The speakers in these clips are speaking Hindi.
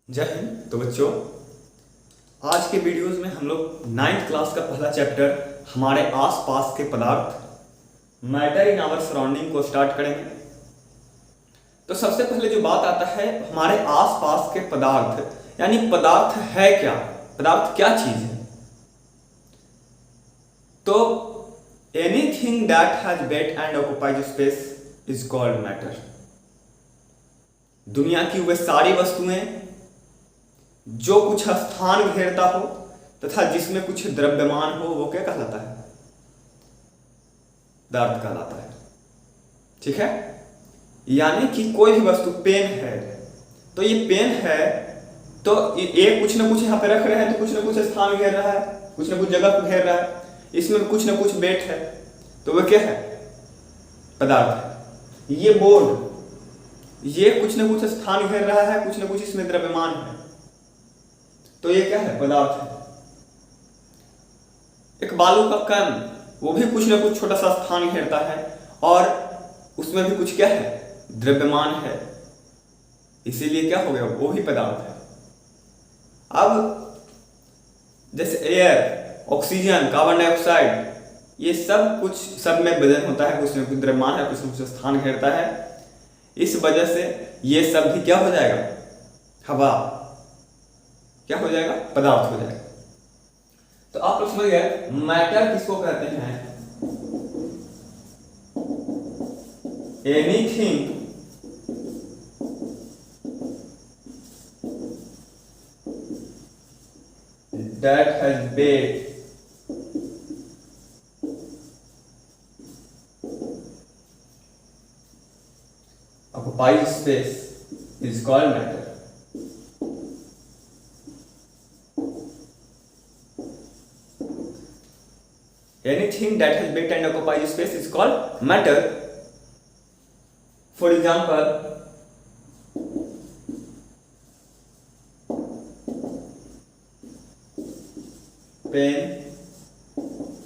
जय हिंद। तो बच्चों, आज के वीडियोस में हम लोग 9th क्लास का पहला चैप्टर हमारे आसपास के पदार्थ मैटर इन आवर सराउंडिंग को स्टार्ट करेंगे। तो सबसे पहले जो बात आता है हमारे आसपास के पदार्थ, यानी पदार्थ है क्या, पदार्थ क्या चीज है। तो anything that has weight and occupies space is called matter. दुनिया की वे सारी वस्तुएं जो कुछ स्थान घेरता हो तथा जिसमें कुछ द्रव्यमान हो वो क्या कहलाता है, पदार्थ कहलाता है। ठीक है, यानी कि कोई भी वस्तु, पेन है तो ये पेन है तो ये कुछ ना कुछ यहाँ पे रख रहे हैं तो कुछ ना कुछ स्थान घेर रहा है, कुछ ना कुछ जगह को घेर रहा है, इसमें कुछ ना कुछ वेट है तो वह क्या है, पदार्थ है। ये बोर्ड, ये कुछ ना कुछ स्थान घेर रहा है, कुछ ना कुछ इसमें द्रव्यमान है तो ये क्या है, पदार्थ है। एक बालू का कण, वो भी कुछ ना कुछ छोटा सा स्थान घेरता है और उसमें भी कुछ क्या है, द्रव्यमान है, इसीलिए क्या हो गया, वो भी पदार्थ है। अब जैसे एयर, ऑक्सीजन, कार्बन डाइऑक्साइड, ये सब कुछ, सब में वजन होता है, कुछ ना कुछ द्रव्यमान है, कुछ ना कुछ स्थान घेरता है। इस वजह से ये सब भी क्या हो जाएगा, हवा, क्या हो जाएगा, पदार्थ हो जाएगा। तो आप लोग समझ गए मैटर किसको कहते हैं, anything that has weight occupies space is called matter. Anything that has weight and occupies space is called matter. For example, pen,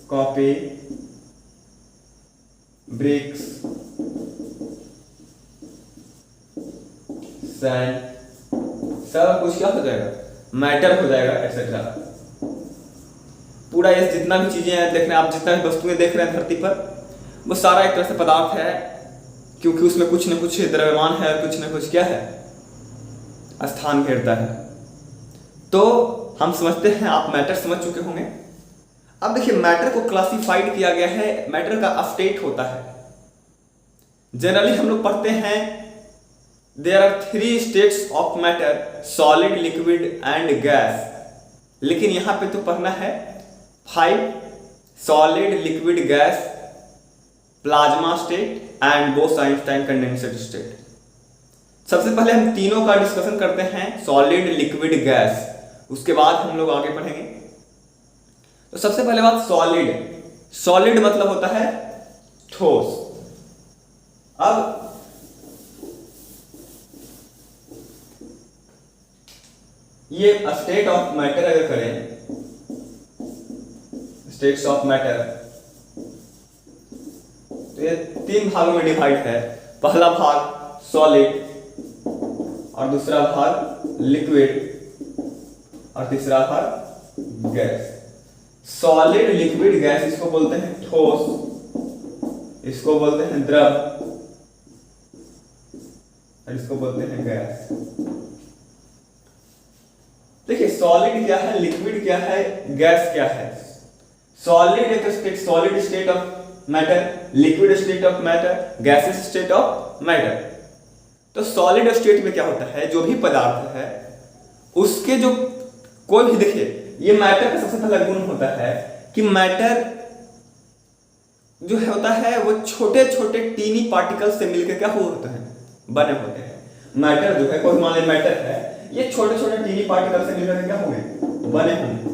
copy, bricks, sand, सब कुछ क्या हो जाएगा, मैटर हो जाएगा, एक्सेट्रा। पूरा ये जितना भी चीजें हैं, देखने आप जितना भी वस्तुएं देख रहे हैं धरती पर, वो सारा एक तरह से पदार्थ है, क्योंकि उसमें कुछ न कुछ द्रव्यमान है, कुछ न कुछ क्या है, स्थान घेरता है। तो हम समझते हैं, आप मैटर समझ चुके होंगे। अब देखिए, मैटर को क्लासिफाइड किया गया है, मैटर का स्टेट होता है। जनरली हम लोग पढ़ते हैं there are 3 states of matter, solid, liquid and gas, लेकिन यहां पे तो पढ़ना है 5, solid, liquid, gas, plasma state and Bose-Einstein condensate state। सबसे पहले हम तीनों का डिस्कशन करते हैं, सॉलिड, लिक्विड, गैस, उसके बाद हम लोग आगे पढ़ेंगे। तो सबसे पहले बात सॉलिड। सॉलिड मतलब होता है ठोस। अब ये स्टेट ऑफ मैटर अगर करें, स्टेट्स ऑफ मैटर, तो ये 3 भागों में डिवाइड है। पहला भाग सॉलिड और दूसरा भाग लिक्विड और तीसरा भाग गैस। सॉलिड, लिक्विड, गैस, इसको बोलते हैं ठोस, इसको बोलते हैं द्रव और इसको बोलते हैं गैस। देखिए, सॉलिड क्या है, लिक्विड क्या है, गैस क्या है। सॉलिड एक state, solid state of matter, liquid state of matter, gases state of matter. तो सॉलिड स्टेट में क्या होता है, जो भी पदार्थ है उसके जो कोई भी, देखिए ये मैटर का सबसे पहला गुण होता है कि मैटर जो है होता है वो छोटे छोटे टीनी पार्टिकल से मिलकर क्या होते हैं, बने होते हैं। मैटर जो है, कोई मान लीजिए मैटर है, ये छोटे छोटे टीनी पार्टिकल से मिलकर क्या होंगे, बने होंगे।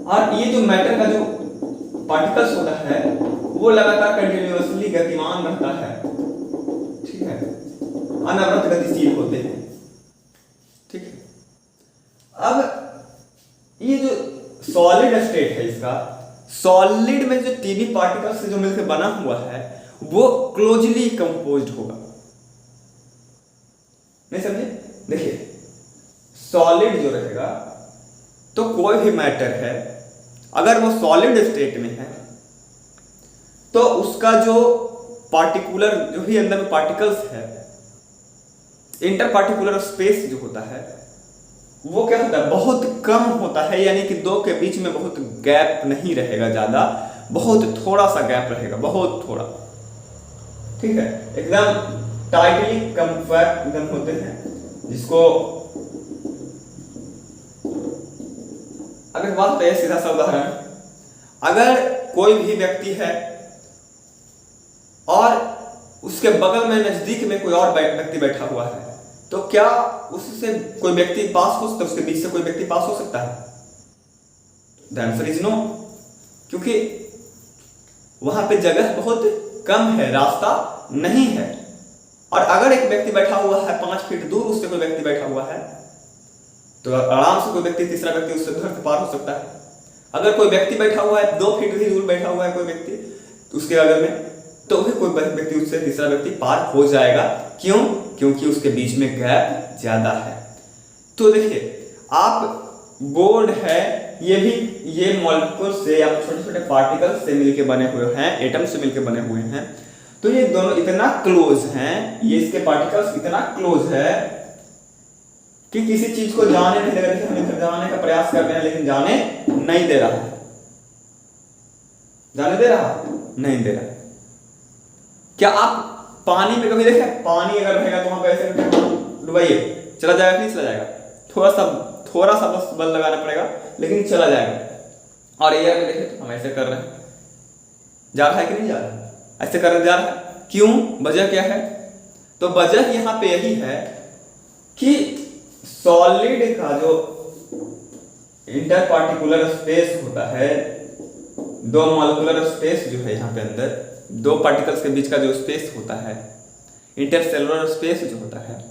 और ये जो मैटर का जो पार्टिकल्स होता है वो लगातार कंटिन्यूअसली गतिमान रहता है, ठीक है, अनवरत गतिशील होते हैं, ठीक है। अब ये जो सॉलिड स्टेट है, इसका सॉलिड में जो टीनी पार्टिकल्स से जो मिलकर बना हुआ है वो क्लोजली कंपोज्ड होगा। नहीं समझे? देखिए, सॉलिड जो रहेगा, तो कोई भी मैटर है अगर वो सॉलिड स्टेट में है तो उसका जो पार्टिकुलर जो भी अंदर में पार्टिकल्स है, इंटर पार्टिकुलर स्पेस जो होता है वो क्या होता है, बहुत कम होता है। यानी कि दो के बीच में बहुत गैप नहीं रहेगा, ज्यादा बहुत थोड़ा सा गैप रहेगा, बहुत थोड़ा। ठीक है, एकदम टाइटली कंपैक्ट एकदम होते हैं, जिसको अगर बात है सीधा सा उदाहरण, अगर कोई भी व्यक्ति है और उसके बगल में नजदीक में कोई और व्यक्ति बैठा हुआ है, तो क्या उससे कोई व्यक्ति पास हो सकता है, उसके बीच से कोई व्यक्ति पास हो सकता है? द आंसर इज नो, क्योंकि वहां पे जगह बहुत कम है, रास्ता नहीं है। और अगर एक व्यक्ति बैठा हुआ है 5 फीट दूर, उससे कोई व्यक्ति बैठा हुआ है, तो आराम से कोई व्यक्ति, तीसरा व्यक्ति उससे उधर से पार हो सकता है। अगर कोई व्यक्ति बैठा हुआ है 2 फीट भी दूर बैठा हुआ है कोई व्यक्ति उसके बगल में, तो भी कोई व्यक्ति उससे तीसरा व्यक्ति पार हो जाएगा। क्यों? क्योंकि उसके बीच में गैप ज्यादा है। तो देखिए, आप बोर्ड है, ये भी ये मॉलिक्यूल से या छोटे छोटे पार्टिकल से मिलके बने हुए हैं, एटम से मिलके बने हुए हैं। तो ये दोनों इतना क्लोज हैं, ये इसके पार्टिकल्स इतना क्लोज है कि किसी चीज को जाने नहीं दे रहा है। हम जाने का प्रयास कर रहे हैं लेकिन जाने नहीं दे रहा है, जाने दे रहा नहीं दे रहा। क्या आप पानी में कभी देखे, पानी अगर रहेगा तो वहां पे ऐसे डुबाइए, चला जाएगा? नहीं चला जाएगा, थोड़ा सा बस बल लगाना पड़ेगा लेकिन चला जाएगा। और एयर में देखे तो हम ऐसे कर रहे हैं, जा रहा है कि नहीं जा रहा है? ऐसे कर रहे जा रहा है। क्यों? वजह क्या है? तो वजह यहां पे यही है कि सॉलिड का जो इंटर पार्टिकुलर स्पेस होता है, दो मॉलिक्यूलर स्पेस जो है यहाँ पे अंदर, दो पार्टिकल्स के बीच का जो स्पेस होता है, इंटरसेलुलर स्पेस जो होता है,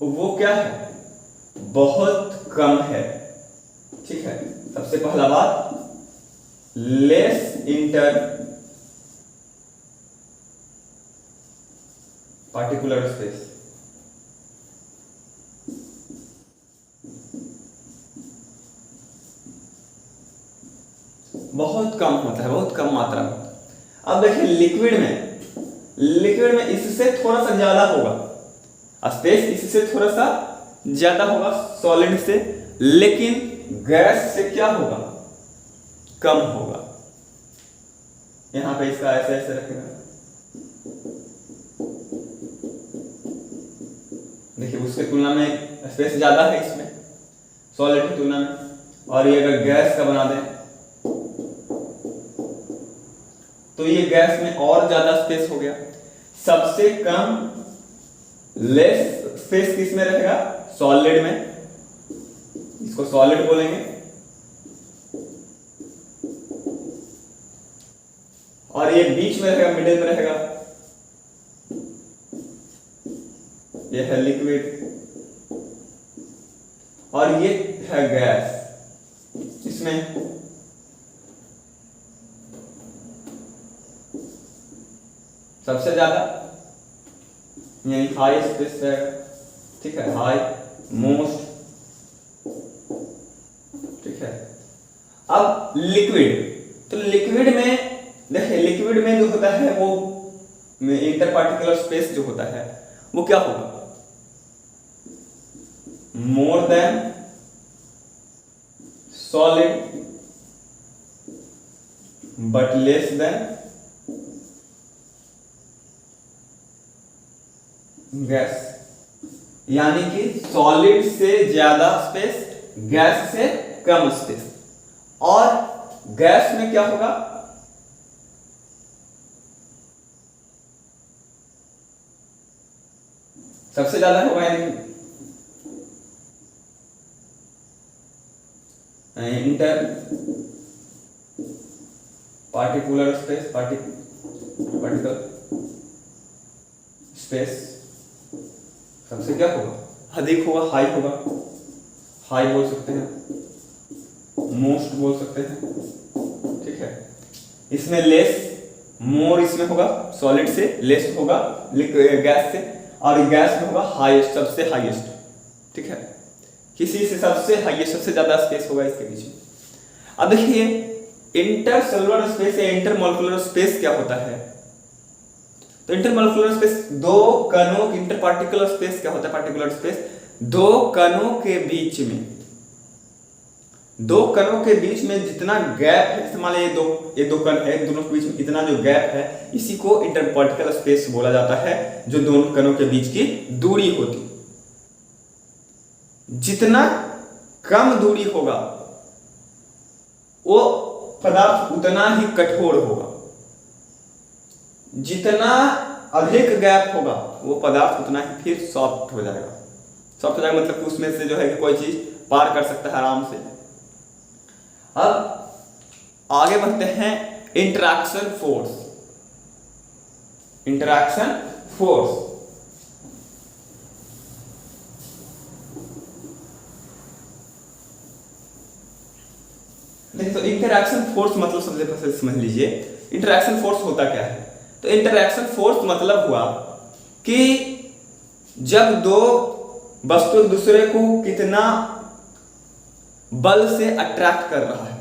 वो क्या है, बहुत कम है। ठीक है, सबसे पहला बात, लेस इंटर पार्टिकुलर स्पेस, बहुत कम होता है, बहुत कम मात्रा में। अब देखिए लिक्विड में इससे थोड़ा सा ज्यादा होगा स्पेस, इससे थोड़ा सा ज्यादा होगा सॉलिड से, लेकिन गैस से क्या होगा, कम होगा। यहां पे इसका ऐसे ऐसे रखेगा, देखिए उसके तुलना में स्पेस ज्यादा है इसमें सॉलिड की तुलना में। और ये अगर गैस का बना दें तो ये गैस में और ज्यादा स्पेस हो गया। सबसे कम लेस स्पेस किस में रहेगा, सॉलिड में, इसको सॉलिड बोलेंगे। और ये बीच में रहेगा, मिडिल में रहेगा, ये है लिक्विड और ये है गैस। इसमें सबसे ज्यादा यानी हाई स्पेस रहेगा। ठीक है, हाई, मोस्ट। ठीक है, अब लिक्विड, तो लिक्विड में देखिए, लिक्विड में जो होता है वो इंटर पार्टिकुलर स्पेस जो होता है वो क्या होगा, more than solid but less than gas. यानी कि सॉलिड से ज्यादा स्पेस, गैस से कम स्पेस। और गैस में क्या होगा, सबसे ज्यादा होगा, यानी inter particular space, particle space सबसे क्या होगा, अधिक होगा, हाई होगा। हाई बोल सकते हैं, मोस्ट बोल सकते हैं। ठीक है, इसमें लेस, मोर इसमें होगा सॉलिड से, लेस होगा गैस से, और गैस में होगा हाईएस्ट, सबसे हाईएस्ट। ठीक है, किसी से सबसे हाईएस्ट, सबसे ज्यादा स्पेस होगा इसके बीच में। अब देखिए इंटरसेलुलर स्पेस या इंटरमॉलिक्यूलर स्पेस क्या होता है। तो इंटरमॉलिक्यूलर स्पेस दो कणों, इंटरपार्टिकुलर स्पेस क्या होता है, पार्टिकुलर स्पेस दो कणों के बीच में, दो कणों के बीच में जितना गैप है, जैसे मान लीजिए ये दो कण है, दोनों के बीच में इतना जो गैप है, इसी को इंटरपार्टिकुलर स्पेस बोला जाता है, जो दोनों कणों के बीच की दूरी होती। जितना कम दूरी होगा वो पदार्थ उतना ही कठोर होगा, जितना अधिक गैप होगा वो पदार्थ उतना ही फिर सॉफ्ट हो जाएगा। सॉफ्ट हो जाएगा मतलब कि उसमें से जो है कि कोई चीज पार कर सकता है आराम से। अब आगे बढ़ते हैं इंटरैक्शन फोर्स। इंटरैक्शन फोर्स देखिए, तो इंटरैक्शन फोर्स मतलब सबसे पहले समझ लीजिए इंटरैक्शन फोर्स होता क्या है। तो इंटरैक्शन फोर्स मतलब हुआ कि जब दो वस्तु एक दूसरे को कितना बल से अट्रैक्ट कर रहा है।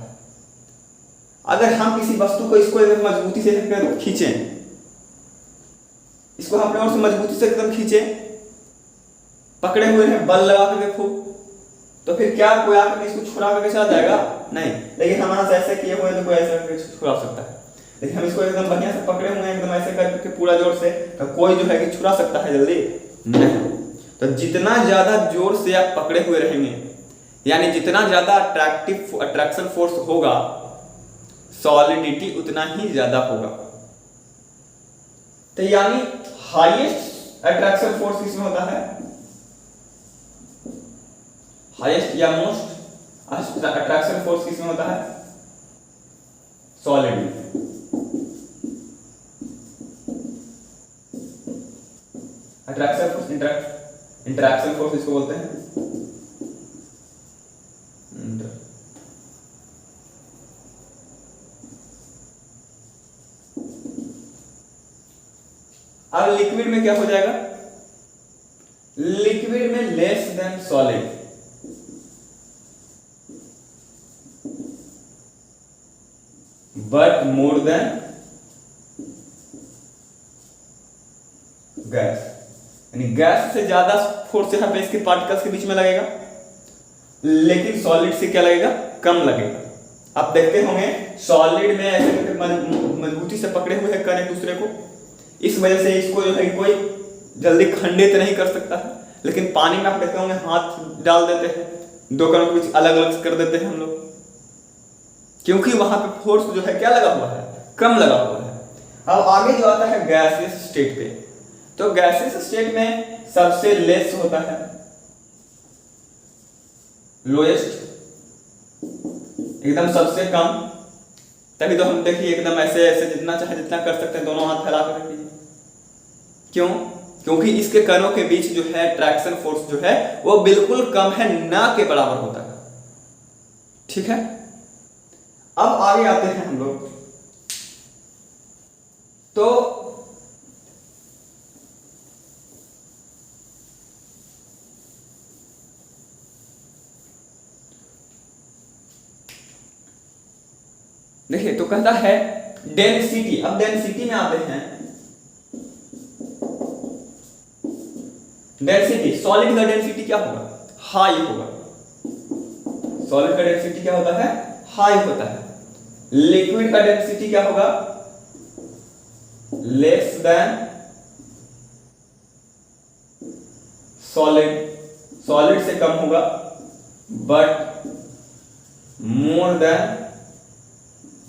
अगर हम किसी वस्तु को इसको एकदम मजबूती से खींचें, इसको अपने ओर से मजबूती से एकदम खींचें, पकड़े हुए हैं, बल लगा कर देखो, तो फिर क्या कोई आकर इसको छुड़ा करके चला जाएगा? नहीं। लेकिन हम यहाँ से ऐसे किए हुए तो कोई ऐसे करके छुड़ा सकता है, लेकिन हम इसको एकदम बढ़िया से पकड़े हुए हैं, एकदम ऐसे करके पूरा जोर से, तो कोई जो है कि छुड़ा सकता है जल्दी? नहीं। तो जितना ज्यादा जोर से आप पकड़े हुए रहेंगे, यानी जितना ज्यादा अट्रैक्शन फोर्स होगा, सॉलिडिटी उतना ही ज्यादा होगा। तो यानी हाईएस्ट अट्रैक्शन फोर्स किसमें होता है? हाईएस्ट या मोस्ट अट्रैक्शन फोर्स किसमें होता है? सॉलिड में। अट्रैक्शन फोर्स, इंटरैक्शन फोर्स इसको बोलते हैं। अब लिक्विड में क्या हो जाएगा? लिक्विड में less than solid, but more than gas. यानी गैस से ज्यादा फोर्स यहां पे इसके पार्टिकल्स के बीच में लगेगा, लेकिन सॉलिड से क्या लगेगा? कम लगेगा। आप देखते होंगे सॉलिड में ऐसे मजबूती से पकड़े हुए हैं कण एक दूसरे को, इस वजह से इसको जो है कोई जल्दी खंडित नहीं कर सकता है। लेकिन पानी में आप देखते होंगे हाथ डाल देते हैं, दो कणों के बीच अलग अलग कर देते हैं हम लोग, क्योंकि वहां पे फोर्स जो है क्या लगा हुआ है? कम लगा हुआ है। अब आगे जो आता है गैसियस स्टेट पे, तो गैसियस स्टेट में सबसे लेस होता है, लोएस्ट, एकदम सबसे कम। तभी तो हम देखिए एकदम ऐसे ऐसे जितना चाहे जितना कर सकते हैं, दोनों हाथ फैला कर रखिए। क्यों? क्योंकि इसके कणों के बीच जो है ट्रैक्शन फोर्स जो है वो बिल्कुल कम है, ना के बराबर होता है। ठीक है, अब आगे आते हैं हम लोग। तो देखिए, तो कहता है डेंसिटी। अब डेंसिटी में आते हैं। डेंसिटी, सॉलिड का डेंसिटी क्या होगा? हाई होगा। सॉलिड का डेंसिटी क्या होता है? हाई होता है। लिक्विड का डेंसिटी क्या होगा? लेस देन सॉलिड, सॉलिड से कम होगा, बट मोर देन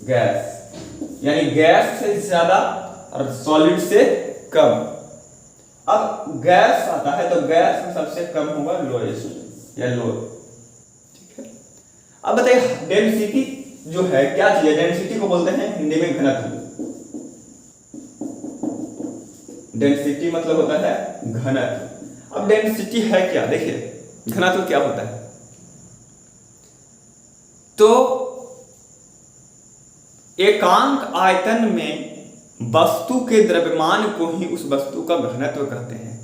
गैस, यानी गैस से ज्यादा और सॉलिड से कम। अब गैस आता है तो गैस में सबसे कम होगा लोएस्ट या लो। ठीक है, अब बताइए डेंसिटी जो है क्या चीज है? डेंसिटी को बोलते हैं हिंदी में घनत्व। डेंसिटी मतलब होता है घनत्व। अब डेंसिटी है क्या? देखिए घनत्व क्या होता है, तो एकांक आयतन में वस्तु के द्रव्यमान को ही उस वस्तु का घनत्व कहते हैं।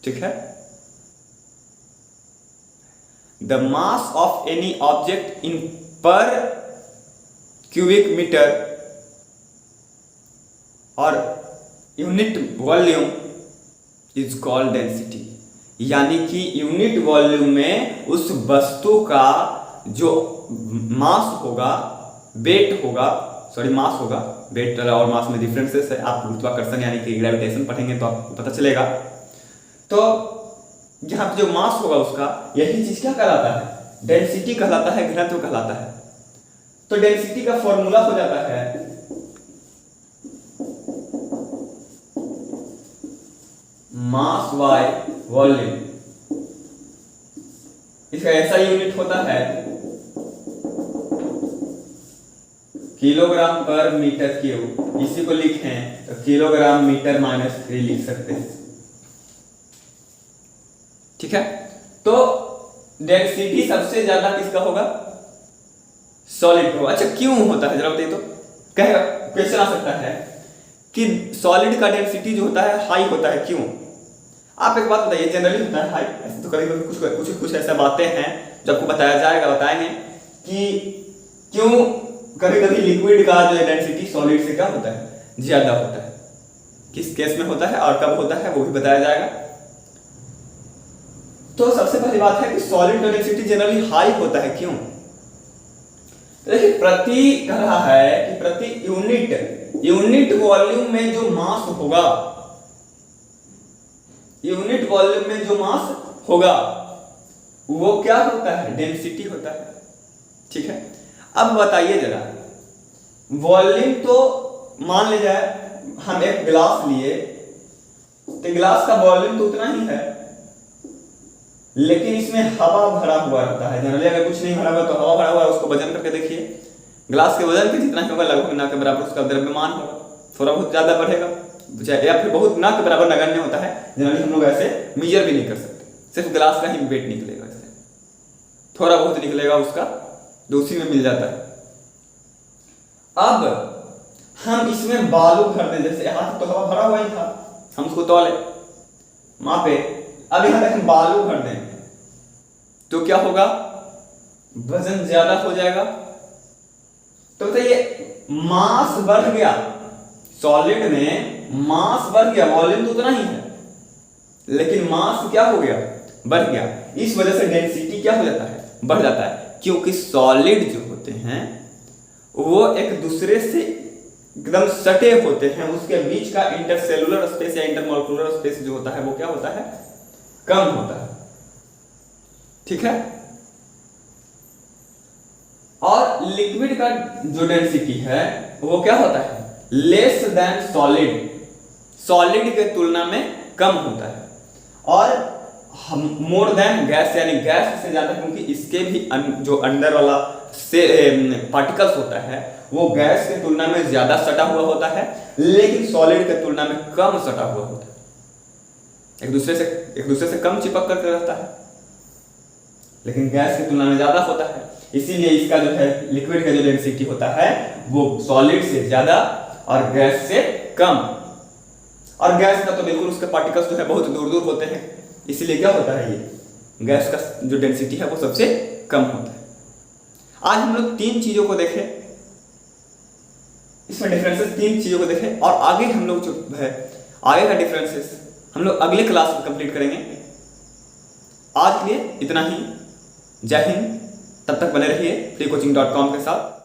ठीक है, the mass of any object in पर क्यूबिक मीटर और unit volume is called density. यानी कि यूनिट वॉल्यूम में उस वस्तु का जो मास होगा, वेट होगा, सॉरी मास होगा, वेट और मास में डिफरेंसेस है। आप गुरुत्वाकर्षण यानी कि ग्रेविटेशन पढ़ेंगे तो आपको पता चलेगा। तो यहाँ पे जो मास होगा उसका, यही चीज क्या कहलाता है? डेंसिटी कहलाता है, घनत्व कहलाता है। तो डेंसिटी का फॉर्मूला हो जाता है मास बाय वॉल्यूम। इसका ऐसा यूनिट होता है किलोग्राम पर मीटर क्यूब। इसी को लिखें तो किलोग्राम मीटर -3 लिख सकते हैं। ठीक है, तो डेंसिटी सबसे ज्यादा किसका होगा? सॉलिड का। अच्छा क्यों होता है जरा बताइए। तो कहेगा, क्वेश्चन आ सकता है कि सॉलिड का डेंसिटी जो होता है हाई होता है, क्यों? आप एक बात बताइए, जनरली होता है हाई, ऐसे तो कभी कुछ ऐसा बातें हैं जो आपको बताया जाएगा, बताएंगे कि क्यों कभी कभी लिक्विड का जो डेंसिटी सॉलिड से क्या होता है? ज्यादा होता है। किस केस में होता है और कब होता है वो भी बताया जाएगा। तो सबसे पहली बात है कि सॉलिड का डेंसिटी जनरली हाई होता है, क्यों? देखिए, प्रति कह रहा है कि प्रति यूनिट वॉल्यूम में जो मास होगा, यूनिट वॉल्यूम में जो मास होगा वो क्या होता है? डेंसिटी होता है। ठीक है, अब बताइए जरा, वॉल्यूम तो मान ले जाए हम एक गिलास लिए तो गिलास का वॉल्यूम तो उतना ही है, लेकिन इसमें हवा भरा हुआ रहता है। जनरली अगर कुछ नहीं भरा हुआ तो हवा भरा हुआ है, उसको वजन करके देखिए, गिलास के वजन के जितना ही होगा लगभग ना के बराबर उसका द्रव्यमान होगा, थोड़ा बहुत ज्यादा बढ़ेगा या फिर बहुत ना के बराबर नगण्य होता है। जनरली हम लोग ऐसे मेजर भी नहीं कर सकते, सिर्फ गिलास का ही वेट निकलेगा, इससे थोड़ा बहुत निकलेगा उसका, जो उसी में मिल जाता है। अब हम इसमें बालू भर दें, जैसे यहाँ तो हवा भरा हुआ ही था, हम उसको तौले मापे, अब यहाँ तक हम बालू भर दें तो क्या होगा? वजन ज्यादा हो जाएगा। तो बताइए, मास बढ़ गया, सॉलिड में मास बढ़ गया, वॉल्यूम तो उतना ही है लेकिन मास क्या हो गया? बढ़ गया। इस वजह से डेंसिटी क्या हो जाता है? बढ़ जाता है, क्योंकि सॉलिड जो होते हैं वो एक दूसरे से एकदम सटे होते हैं, उसके बीच का इंटरसेलुलर स्पेस या इंटरमॉलिक्यूलर स्पेस जो होता है वो क्या होता है? कम होता है। ठीक है, और लिक्विड का जो डेंसिटी है वो क्या होता है? लेस देन सॉलिड, सॉलिड के तुलना में कम होता है, और मोर देन गैस, यानी गैस से ज्यादा, क्योंकि इसके भी जो अंदर वाला से पार्टिकल्स होता है वो गैस की तुलना में ज्यादा सटा हुआ होता है, लेकिन सॉलिड के तुलना में कम सटा हुआ होता है, एक दूसरे से कम चिपक करके रहता है, लेकिन गैस की तुलना में ज्यादा होता है। इसीलिए इसका जो है लिक्विड का जो डेंसिटी होता है वो सॉलिड से ज्यादा और गैस से कम। और गैस का तो बिल्कुल उसके पार्टिकल्स जो है बहुत दूर दूर होते हैं, इसीलिए क्या होता है, ये गैस का जो डेंसिटी है वो सबसे कम होता है। आज हम लोग 3 चीजों को देखें, इसमें डिफरेंसेस 3 चीजों को देखें, और आगे हम लोग जो है आगे का डिफरेंसेस हम लोग अगले क्लास में कंप्लीट करेंगे। आज के लिए इतना ही। जय हिंद, तब तक बने रहिए freecoaching.com के साथ।